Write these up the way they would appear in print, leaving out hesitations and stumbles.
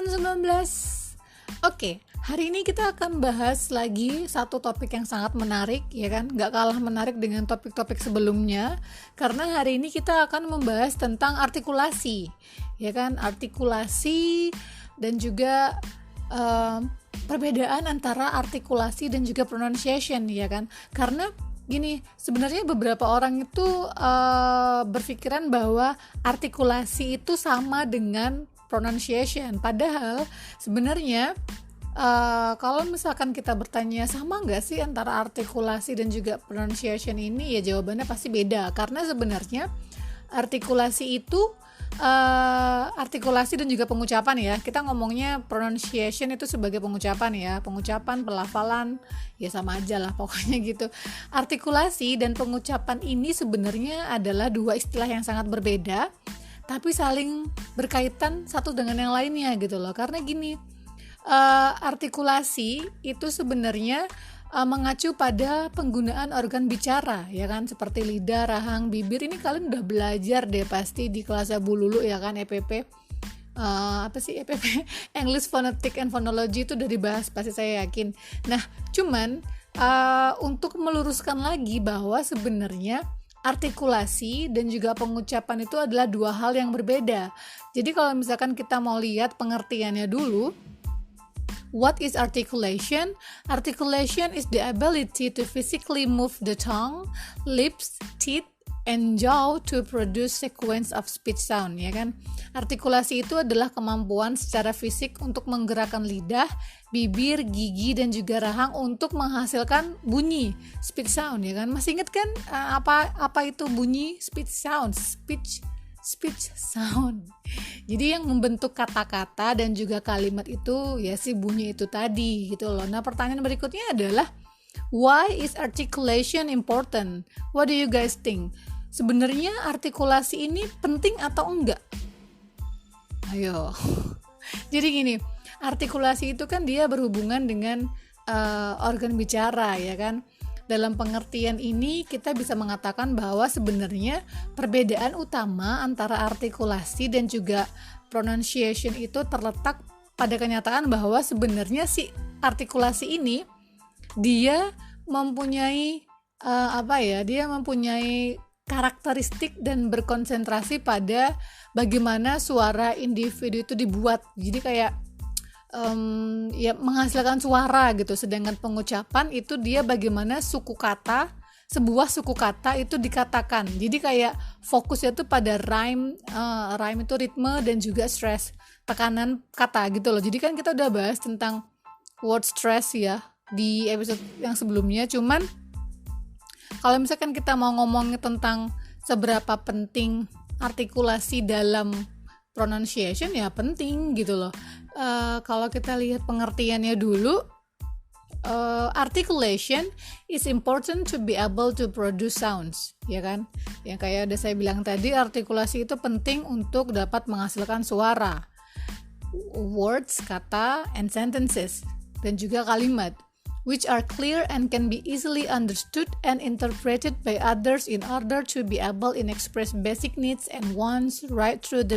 COVID-19. Oke, hari ini kita akan bahas lagi satu topik yang sangat menarik, ya kan? Gak kalah menarik dengan topik-topik sebelumnya, karena hari ini kita akan membahas tentang artikulasi, ya kan? Artikulasi dan juga perbedaan antara artikulasi dan juga pronunciation, ya kan? Karena gini, sebenarnya beberapa orang itu berpikiran bahwa artikulasi itu sama dengan pronunciation. Padahal sebenarnya kalau misalkan kita bertanya sama nggak sih antara artikulasi dan juga pronunciation ini, ya jawabannya pasti beda. Karena sebenarnya artikulasi itu artikulasi dan juga pengucapan, ya. Kita ngomongnya pronunciation itu sebagai pengucapan, ya. Pengucapan, pelafalan, ya sama aja lah pokoknya gitu. Artikulasi dan pengucapan ini sebenarnya adalah dua istilah yang sangat berbeda, tapi saling berkaitan satu dengan yang lainnya gitu loh. Karena gini, artikulasi itu sebenarnya mengacu pada penggunaan organ bicara, ya kan, seperti lidah, rahang, bibir. Ini kalian udah belajar deh pasti di kelas Abu Lulu, ya kan, EPP. EPP English Phonetic and Phonology itu udah dibahas pasti, saya yakin. Nah, cuman untuk meluruskan lagi bahwa sebenarnya artikulasi dan juga pengucapan itu adalah dua hal yang berbeda. Jadi kalau misalkan kita mau lihat pengertiannya dulu, what is articulation? Articulation is the ability to physically move the tongue, lips, teeth, and jaw to produce sequence of speech sound, ya kan? Artikulasi itu adalah kemampuan secara fisik untuk menggerakkan lidah, bibir, gigi, dan juga rahang untuk menghasilkan bunyi speech sound, ya kan? Masih ingat kan apa itu bunyi speech sound? Speech sound. Jadi yang membentuk kata-kata dan juga kalimat itu ya si bunyi itu tadi gitu loh. Nah, pertanyaan berikutnya adalah why is articulation important? What do you guys think? Sebenarnya artikulasi ini penting atau enggak? Ayo. Jadi gini, artikulasi itu kan dia berhubungan dengan organ bicara, ya kan? Dalam pengertian ini kita bisa mengatakan bahwa sebenarnya perbedaan utama antara artikulasi dan juga pronunciation itu terletak pada kenyataan bahwa sebenarnya si artikulasi ini dia mempunyai dia mempunyai karakteristik dan berkonsentrasi pada bagaimana suara individu itu dibuat. Jadi kayak menghasilkan suara gitu. Sedangkan pengucapan itu dia bagaimana sebuah suku kata itu dikatakan. Jadi kayak fokusnya tuh pada rhyme itu ritme dan juga stress, tekanan kata gitu loh. Jadi kan kita udah bahas tentang word stress ya di episode yang sebelumnya. Cuman kalau misalkan kita mau ngomongin tentang seberapa penting artikulasi dalam pronunciation, ya penting gitu loh. Kalau kita lihat pengertiannya dulu, articulation is important to be able to produce sounds, ya kan? Yang kayak udah saya bilang tadi, artikulasi itu penting untuk dapat menghasilkan suara, words, kata, and sentences, dan juga kalimat, which are clear and can be easily understood and interpreted by others in order to be able to express basic needs and wants right through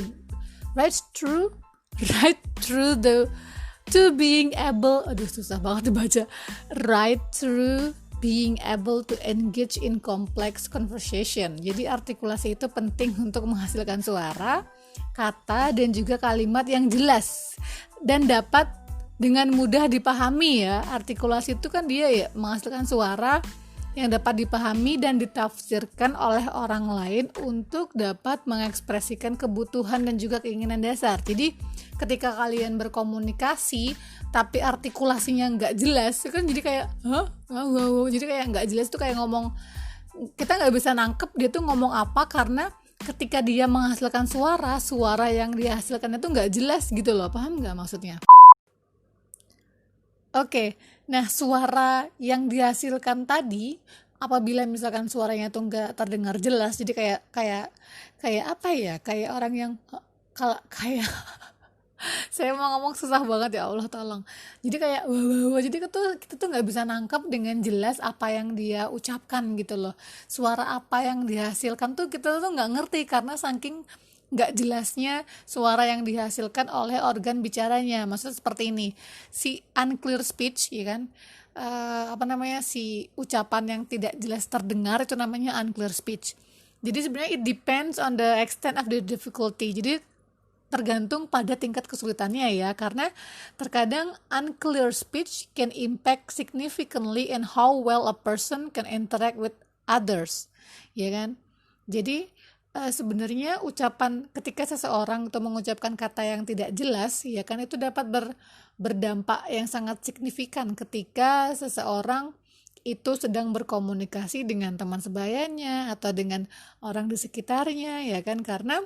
to being able, susah banget dibaca, right through being able to engage in complex conversation. Jadi artikulasi itu penting untuk menghasilkan suara, kata, dan juga kalimat yang jelas dan dapat dengan mudah dipahami, ya. Artikulasi itu kan dia ya menghasilkan suara yang dapat dipahami dan ditafsirkan oleh orang lain untuk dapat mengekspresikan kebutuhan dan juga keinginan dasar. Jadi ketika kalian berkomunikasi tapi artikulasinya nggak jelas, kan jadi kayak jadi kayak nggak jelas tuh, kayak ngomong, kita nggak bisa nangkep dia tuh ngomong apa, karena ketika dia menghasilkan suara yang dihasilkan itu nggak jelas gitu loh. Paham nggak maksudnya? Oke, nah suara yang dihasilkan tadi, apabila misalkan suaranya tuh nggak terdengar jelas, jadi kayak apa ya? Kayak orang yang kayak saya mau ngomong susah banget, ya Allah tolong. Jadi kayak jadi kita tuh nggak bisa nangkep dengan jelas apa yang dia ucapkan gitu loh. Suara apa yang dihasilkan tuh kita tuh nggak ngerti karena saking nggak jelasnya suara yang dihasilkan oleh organ bicaranya. Maksudnya seperti ini, si unclear speech, ya kan, si ucapan yang tidak jelas terdengar itu namanya unclear speech. Jadi sebenarnya it depends on the extent of the difficulty. Jadi tergantung pada tingkat kesulitannya ya, karena terkadang unclear speech can impact significantly in how well a person can interact with others, ya kan. Jadi sebenarnya ucapan ketika seseorang itu mengucapkan kata yang tidak jelas, ya kan, itu dapat berdampak yang sangat signifikan ketika seseorang itu sedang berkomunikasi dengan teman sebayanya atau dengan orang di sekitarnya, ya kan, karena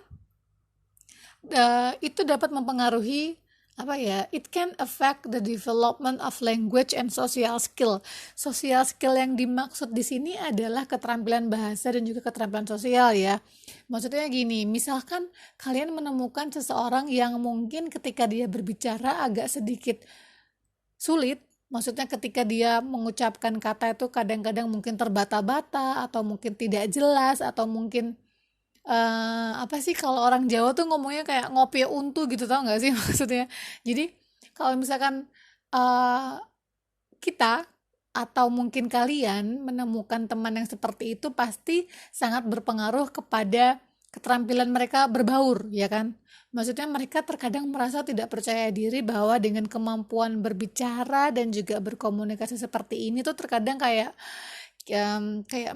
itu dapat mempengaruhi it can affect the development of language and social skill. Social skill yang dimaksud di sini adalah keterampilan bahasa dan juga keterampilan sosial ya. Maksudnya gini, misalkan kalian menemukan seseorang yang mungkin ketika dia berbicara agak sedikit sulit, maksudnya ketika dia mengucapkan kata itu kadang-kadang mungkin terbata-bata atau mungkin tidak jelas atau mungkin kalau orang Jawa tuh ngomongnya kayak ngopi untu gitu, tau nggak sih maksudnya. Jadi kalau misalkan kita atau mungkin kalian menemukan teman yang seperti itu, pasti sangat berpengaruh kepada keterampilan mereka berbaur, ya kan. Maksudnya mereka terkadang merasa tidak percaya diri bahwa dengan kemampuan berbicara dan juga berkomunikasi seperti ini tuh terkadang kayak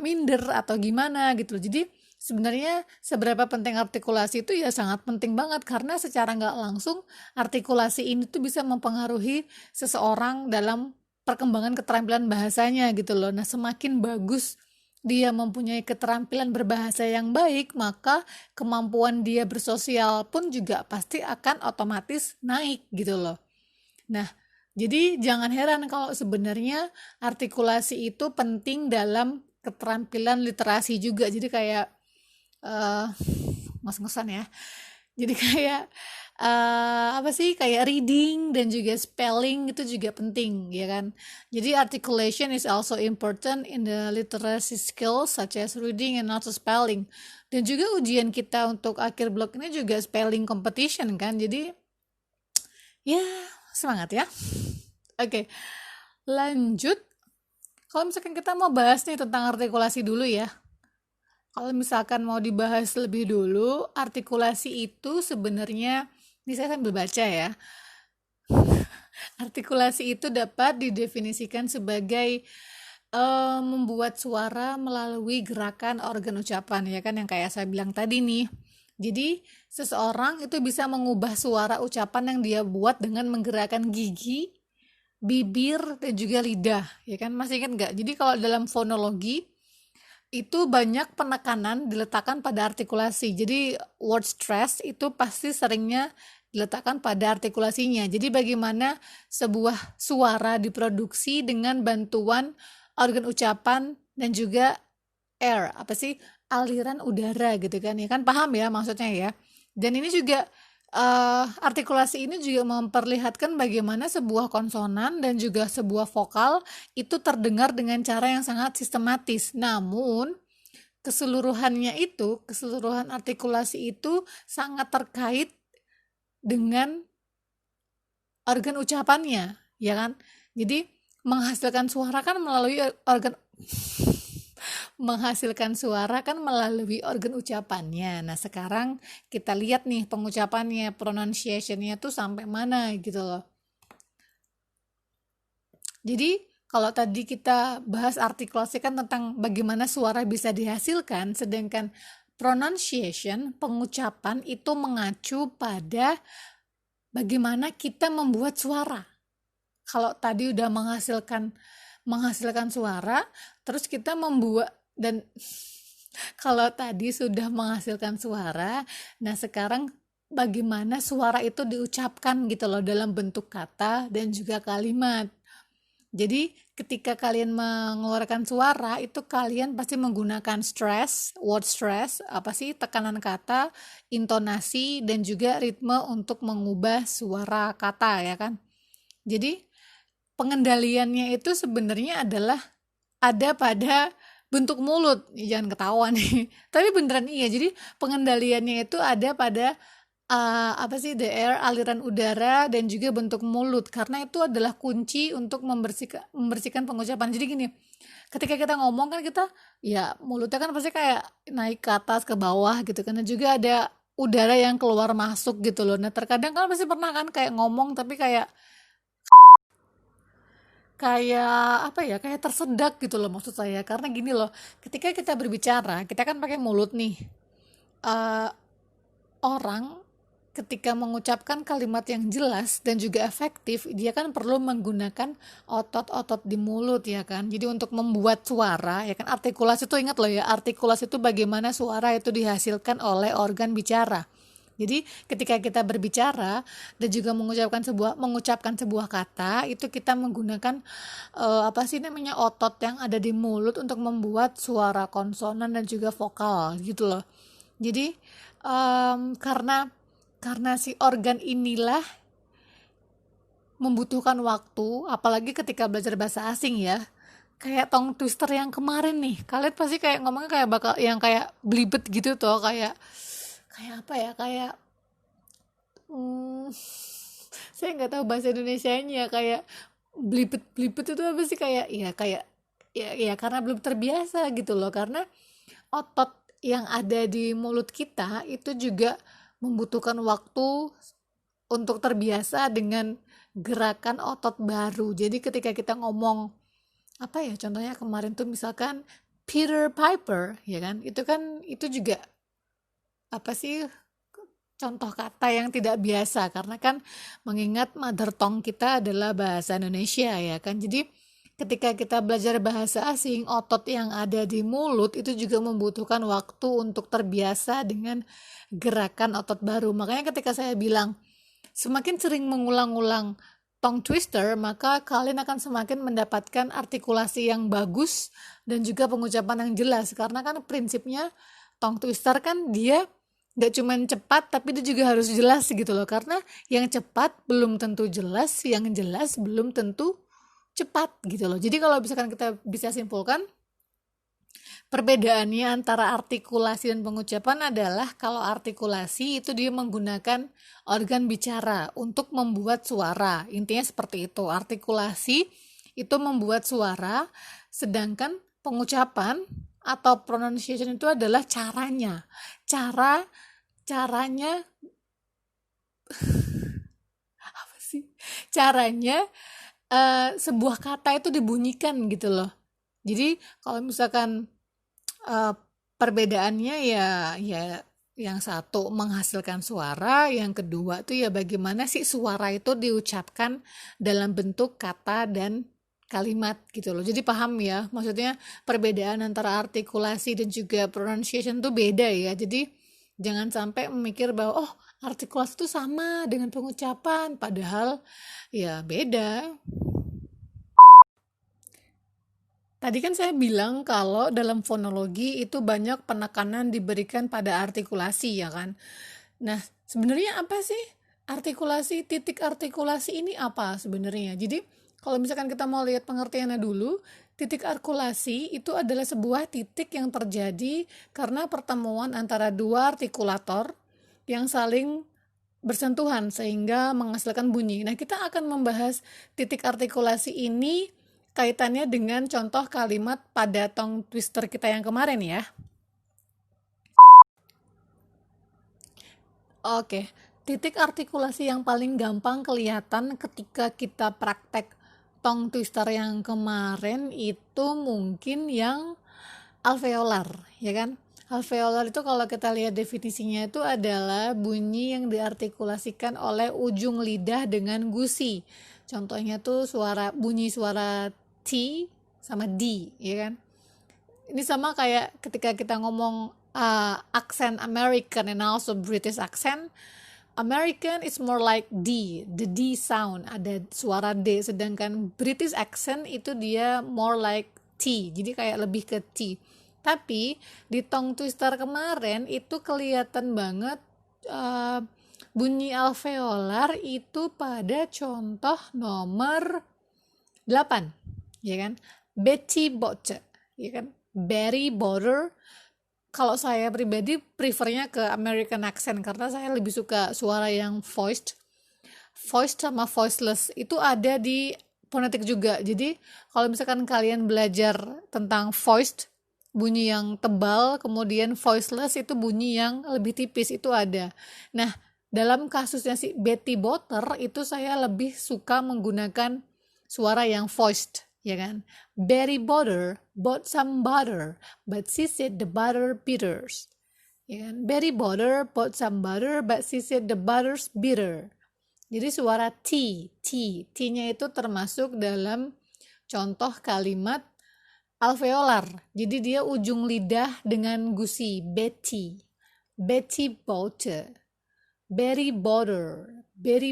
minder atau gimana gitu. Jadi sebenarnya seberapa penting artikulasi itu ya sangat penting banget, karena secara nggak langsung artikulasi ini tuh bisa mempengaruhi seseorang dalam perkembangan keterampilan bahasanya gitu loh. Nah, semakin bagus dia mempunyai keterampilan berbahasa yang baik, maka kemampuan dia bersosial pun juga pasti akan otomatis naik gitu loh. Nah, jadi jangan heran kalau sebenarnya artikulasi itu penting dalam keterampilan literasi juga. Jadi kayak ngos-ngosan ya. Jadi kayak kayak reading dan juga spelling itu juga penting, ya kan. Jadi articulation is also important in the literacy skills such as reading and also spelling. Dan juga ujian kita untuk akhir blok ini juga spelling competition kan. Jadi ya semangat ya. Oke, lanjut. Kalau misalkan kita mau bahas nih tentang artikulasi dulu ya. Kalau misalkan mau dibahas lebih dulu, artikulasi itu sebenarnya, ini saya sambil baca ya. Artikulasi itu dapat didefinisikan sebagai membuat suara melalui gerakan organ ucapan, ya kan, yang kayak saya bilang tadi nih. Jadi seseorang itu bisa mengubah suara ucapan yang dia buat dengan menggerakkan gigi, bibir, dan juga lidah, ya kan. Masih ingat nggak? Jadi kalau dalam fonologi itu banyak penekanan diletakkan pada artikulasi. Jadi word stress itu pasti seringnya diletakkan pada artikulasinya. Jadi bagaimana sebuah suara diproduksi dengan bantuan organ ucapan dan juga aliran udara gitu kan. Ya kan, paham ya maksudnya ya. Dan ini juga artikulasi ini juga memperlihatkan bagaimana sebuah konsonan dan juga sebuah vokal itu terdengar dengan cara yang sangat sistematis. Namun keseluruhan artikulasi itu sangat terkait dengan organ ucapannya, ya kan. Jadi menghasilkan suara kan melalui organ ucapannya. Nah, sekarang kita lihat nih pengucapannya, pronunciation-nya tuh sampai mana gitu loh. Jadi kalau tadi kita bahas artikulasi kan tentang bagaimana suara bisa dihasilkan, sedangkan pronunciation, pengucapan itu mengacu pada bagaimana kita membuat suara. Kalau tadi udah menghasilkan suara, terus kita membuat, dan kalau tadi sudah menghasilkan suara, nah sekarang bagaimana suara itu diucapkan gitu loh dalam bentuk kata dan juga kalimat. Jadi ketika kalian mengeluarkan suara itu kalian pasti menggunakan word stress, tekanan kata, intonasi, dan juga ritme untuk mengubah suara kata, ya kan. Jadi pengendaliannya itu sebenarnya adalah ada pada bentuk mulut. Jangan ketawa nih. Tapi beneran iya. Jadi pengendaliannya itu ada pada the air, aliran udara dan juga bentuk mulut. Karena itu adalah kunci untuk membersihkan pengucapan. Jadi gini, ketika kita ngomong kan kita ya mulutnya kan pasti kayak naik ke atas ke bawah gitu kan. Dan juga ada udara yang keluar masuk gitu loh. Nah, terkadang kan pasti pernah kan kayak ngomong tapi kayak kayak tersedak gitu loh maksud saya. Karena gini loh, ketika kita berbicara kita kan pakai mulut nih. Eh, Orang ketika mengucapkan kalimat yang jelas dan juga efektif, dia kan perlu menggunakan otot-otot di mulut ya kan. Jadi untuk membuat suara ya kan, artikulasi itu ingat loh ya, artikulasi itu bagaimana suara itu dihasilkan oleh organ bicara. Jadi ketika kita berbicara dan juga mengucapkan sebuah kata, itu kita menggunakan otot yang ada di mulut untuk membuat suara konsonan dan juga vokal gitu loh. Jadi karena si organ inilah membutuhkan waktu, apalagi ketika belajar bahasa asing ya. Kayak tongue twister yang kemarin nih, kalian pasti kayak ngomongnya kayak bakal yang kayak belibet gitu tuh, kayak apa ya, kayak saya nggak tahu bahasa Indonesianya, kayak belibet itu apa sih, kayak ya karena belum terbiasa gitu loh, karena otot yang ada di mulut kita itu juga membutuhkan waktu untuk terbiasa dengan gerakan otot baru. Jadi ketika kita ngomong contohnya kemarin tuh misalkan Peter Piper ya kan, itu juga contoh kata yang tidak biasa, karena kan mengingat mother tongue kita adalah bahasa Indonesia ya kan. Jadi ketika kita belajar bahasa asing, otot yang ada di mulut itu juga membutuhkan waktu untuk terbiasa dengan gerakan otot baru. Makanya ketika saya bilang semakin sering mengulang-ulang tongue twister, maka kalian akan semakin mendapatkan artikulasi yang bagus dan juga pengucapan yang jelas. Karena kan prinsipnya tongue twister kan dia gak cuma cepat, tapi dia juga harus jelas gitu loh. Karena yang cepat belum tentu jelas, yang jelas belum tentu cepat gitu loh. Jadi kalau misalkan kita bisa simpulkan, perbedaannya antara artikulasi dan pengucapan adalah kalau artikulasi itu dia menggunakan organ bicara untuk membuat suara. Intinya seperti itu. Artikulasi itu membuat suara, sedangkan pengucapan atau pronunciation itu adalah caranya. Caranya apa sih? Caranya sebuah kata itu dibunyikan gitu loh. Jadi kalau misalkan perbedaannya ya yang satu menghasilkan suara, yang kedua tuh ya bagaimana sih suara itu diucapkan dalam bentuk kata dan kalimat gitu loh. Jadi paham ya, maksudnya perbedaan antara artikulasi dan juga pronunciation tuh beda ya. Jadi jangan sampai memikir bahwa artikulasi itu sama dengan pengucapan, padahal ya beda. Tadi kan saya bilang kalau dalam fonologi itu banyak penekanan diberikan pada artikulasi ya kan. Nah, sebenarnya apa sih artikulasi, titik artikulasi ini apa sebenarnya? Jadi, kalau misalkan kita mau lihat pengertiannya dulu, titik artikulasi itu adalah sebuah titik yang terjadi karena pertemuan antara dua artikulator yang saling bersentuhan sehingga menghasilkan bunyi. Nah, kita akan membahas titik artikulasi ini kaitannya dengan contoh kalimat pada tongue twister kita yang kemarin ya. Oke, titik artikulasi yang paling gampang kelihatan ketika kita praktek tongue twister yang kemarin itu mungkin yang alveolar, ya kan? Alveolar itu kalau kita lihat definisinya itu adalah bunyi yang diartikulasikan oleh ujung lidah dengan gusi. Contohnya tuh bunyi suara T sama D, ya kan? Ini sama kayak ketika kita ngomong aksen American and also British accent. American is more like D, the D sound, ada suara D, sedangkan British accent itu dia more like T, jadi kayak lebih ke T. Tapi di tongue twister kemarin itu kelihatan banget bunyi alveolar itu pada contoh nomor 8, ya kan? Betty Botte, ya kan? Berry border. Kalau saya pribadi prefernya ke American accent karena saya lebih suka suara yang voiced. Voiced sama voiceless itu ada di fonetik juga. Jadi kalau misalkan kalian belajar tentang voiced, bunyi yang tebal, kemudian voiceless itu bunyi yang lebih tipis, itu ada. Nah, dalam kasusnya si Betty Botter itu saya lebih suka menggunakan suara yang voiced, ya kan? Betty Botter bought some butter, but she said the butter bitters. Ya kan? Betty Botter bought some butter, but she said the butter's bitter. Jadi suara T-nya itu termasuk dalam contoh kalimat alveolar. Jadi dia ujung lidah dengan gusi. Betty Botter, Betty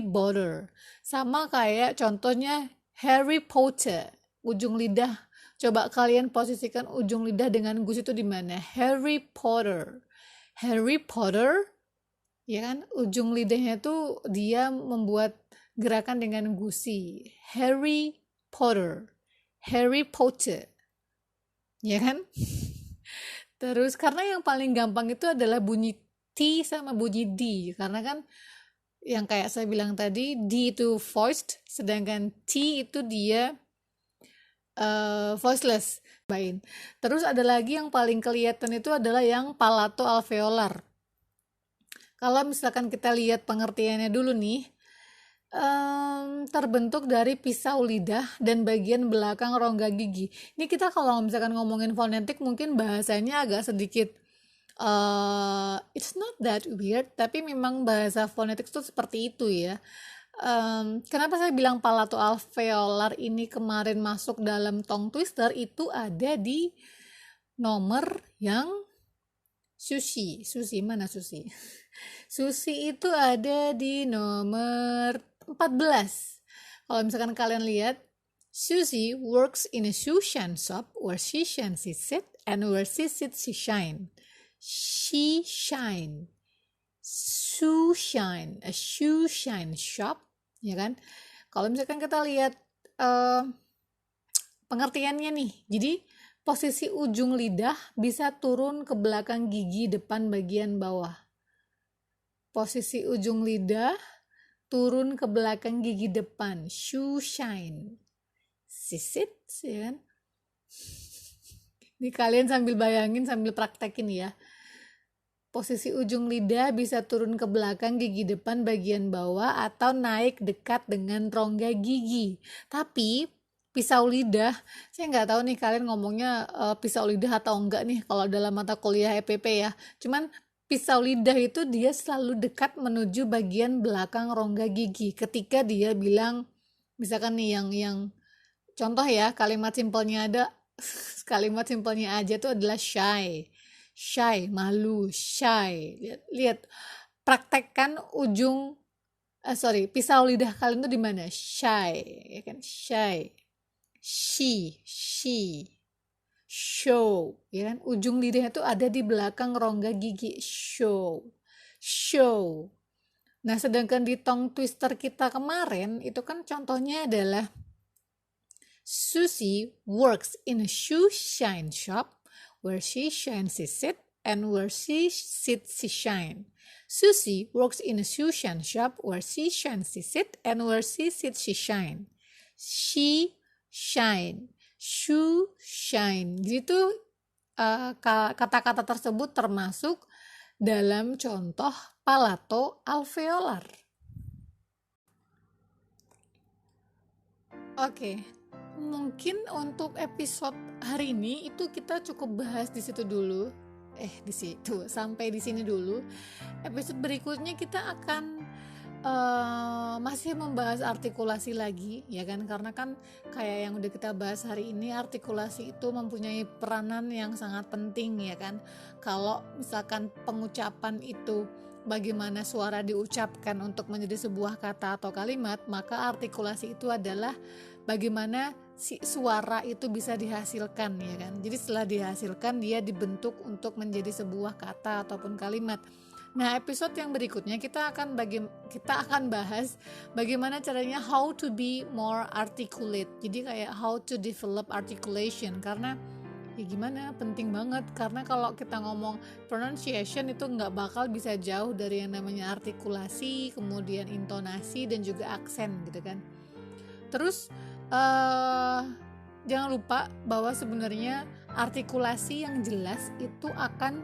Botter. Sama kayak contohnya Harry Potter, ujung lidah. Coba kalian posisikan ujung lidah dengan gusi itu di mana? Harry Potter, ya kan? Ujung lidahnya tuh dia membuat gerakan dengan gusi. Harry Potter, ya kan? Terus karena yang paling gampang itu adalah bunyi T sama bunyi D, karena kan yang kayak saya bilang tadi, D itu voiced, sedangkan T itu dia voiceless. Terus ada lagi yang paling kelihatan itu adalah yang palato alveolar. Kalau misalkan kita lihat pengertiannya dulu nih, terbentuk dari pisau lidah dan bagian belakang rongga gigi. Ini kita kalau misalkan ngomongin fonetik mungkin bahasanya agak sedikit it's not that weird, tapi memang bahasa fonetik itu seperti itu ya. Kenapa saya bilang palato alveolar ini kemarin masuk dalam tongue twister, itu ada di nomor yang Susi mana Susi? Susi itu ada di nomor 14. Kalau misalkan kalian lihat, Susie works in a shoe shine shop where she shines she sit and where she sits she shine. She shine. Shoe shine, a shoe shine shop, ya kan? Kalau misalkan kita lihat pengertiannya nih, jadi posisi ujung lidah bisa turun ke belakang gigi depan bagian bawah. Posisi ujung lidah turun ke belakang gigi depan, shoe shine. Sisit, ya kan? Ini kalian sambil bayangin, sambil praktekin ya. Posisi ujung lidah bisa turun ke belakang gigi depan bagian bawah atau naik dekat dengan rongga gigi. Tapi pisau lidah, saya nggak tahu nih kalian ngomongnya pisau lidah atau enggak nih kalau dalam mata kuliah EPP ya. Cuman pisau lidah itu dia selalu dekat menuju bagian belakang rongga gigi. Ketika dia bilang, misalkan nih yang contoh ya, kalimat simpelnya ada, kalimat simpelnya aja tuh adalah shy, malu, shy. Lihat, praktekkan ujung, pisau lidah kalian tuh di mana? Shy, ya kan? Shy, she, show, ya kan? Ujung lidahnya tuh ada di belakang rongga gigi, show. Nah, sedangkan di tongue twister kita kemarin itu kan contohnya adalah Susie works in a shoe shine shop where she shines she sit and where she sits she shine. Susie works in a shoe shine shop where she shines she sit and where she sits she shine. She shine, shoe shine. Jadi itu kata-kata tersebut termasuk dalam contoh palato alveolar. Oke. Mungkin untuk episode hari ini itu kita cukup bahas di situ dulu. Sampai di sini dulu. Episode berikutnya kita akan masih membahas artikulasi lagi, ya kan? Karena kan kayak yang udah kita bahas hari ini, artikulasi itu mempunyai peranan yang sangat penting, ya kan? Kalau misalkan pengucapan itu bagaimana suara diucapkan untuk menjadi sebuah kata atau kalimat, maka artikulasi itu adalah bagaimana si suara itu bisa dihasilkan, ya kan? Jadi setelah dihasilkan dia dibentuk untuk menjadi sebuah kata ataupun kalimat. Nah, episode yang berikutnya kita akan bahas bagaimana caranya how to be more articulate. Jadi kayak how to develop articulation, karena Ya gimana, penting banget, karena kalau kita ngomong pronunciation itu nggak bakal bisa jauh dari yang namanya artikulasi, kemudian intonasi dan juga aksen gitu kan. Terus jangan lupa bahwa sebenarnya artikulasi yang jelas itu akan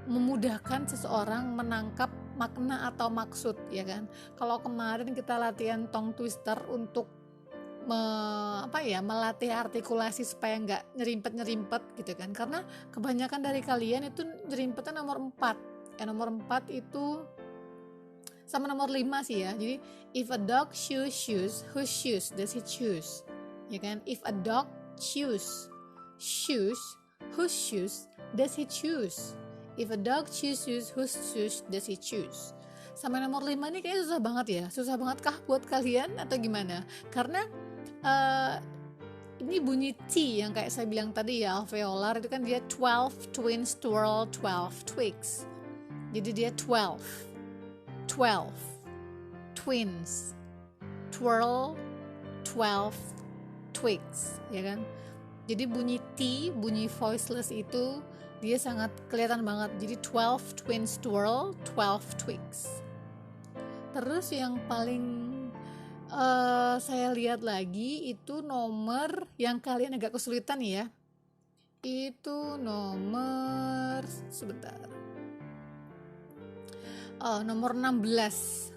memudahkan seseorang menangkap makna atau maksud, ya kan. Kalau kemarin kita latihan tongue twister untuk melatih artikulasi supaya nggak nyerimpet gitu kan, karena kebanyakan dari kalian itu nyerimpetnya nomor 4 nomor 4 itu sama nomor 5 sih ya. Jadi if a dog choose shoes, whose shoes does he choose, ya kan. If a dog choose shoes, whose shoes does he choose. If a dog chooses, whose shoes does he choose. Sama nomor 5 ini kayaknya susah banget ya. Susah banget kah buat kalian atau gimana? Karena ini bunyi T yang kayak saya bilang tadi ya, alveolar itu kan dia 12 twins twirl 12 twigs. Jadi dia 12 twins twirl 12 twigs, ya kan. Jadi bunyi T, bunyi voiceless itu dia sangat kelihatan banget. Jadi 12 twins twirl 12 twigs. Terus yang paling saya lihat lagi itu nomor yang kalian agak kesulitan ya. Itu nomor nomor 16.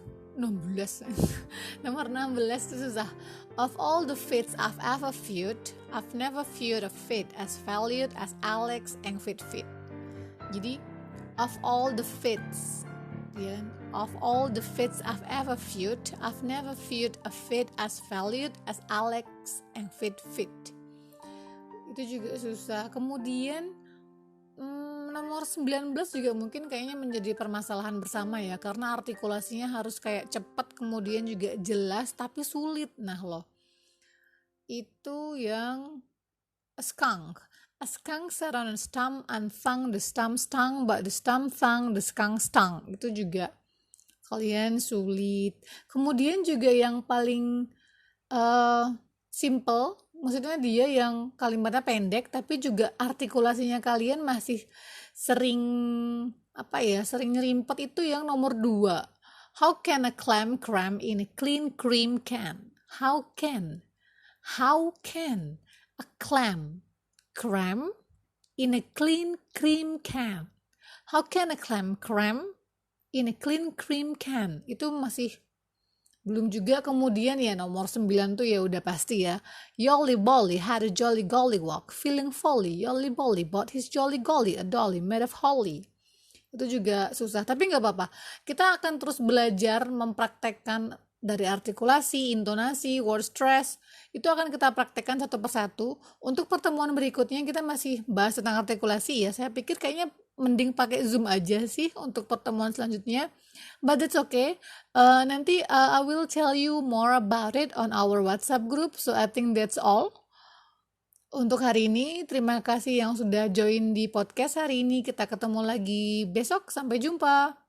Nomor 16 itu susah. Of all the fits I've ever viewed, I've never viewed a fit as valued as Alex and Fit. Jadi of all the fits, ya, of all the fits I've ever viewed, I've never viewed a fit as valued as Alex and Fit. Itu juga susah. Kemudian nomor 19 juga mungkin kayaknya menjadi permasalahan bersama ya, karena artikulasinya harus kayak cepat, kemudian juga jelas tapi sulit. Nah loh, itu yang a skunk sat on a stump and thung, the stump stung, but the stump thung, the skunk stung. Itu juga kalian sulit. Kemudian juga yang paling simple, maksudnya dia yang kalimatnya pendek tapi juga artikulasinya kalian masih sering nyerimpet, itu yang nomor 2. How can a clam cram in a clean cream can? How can a clam cram in a clean cream can? How can a clam cram in a clean cream can? Itu masih belum juga. Kemudian ya nomor 9 tuh ya udah pasti ya. Yolly Bolly had a jolly golly walk, feeling folly. Yolly Bolly bought his jolly golly a dolly made of holly. Itu juga susah, tapi nggak apa-apa. Kita akan terus belajar mempraktekkan dari artikulasi, intonasi, word stress. Itu akan kita praktekkan satu persatu. Untuk pertemuan berikutnya kita masih bahas tentang artikulasi ya. Saya pikir kayaknya mending pakai Zoom aja sih untuk pertemuan selanjutnya. But that's okay. Nanti I will tell you more about it on our WhatsApp group. So I think that's all. Untuk hari ini, terima kasih yang sudah join di podcast hari ini. Kita ketemu lagi besok. Sampai jumpa.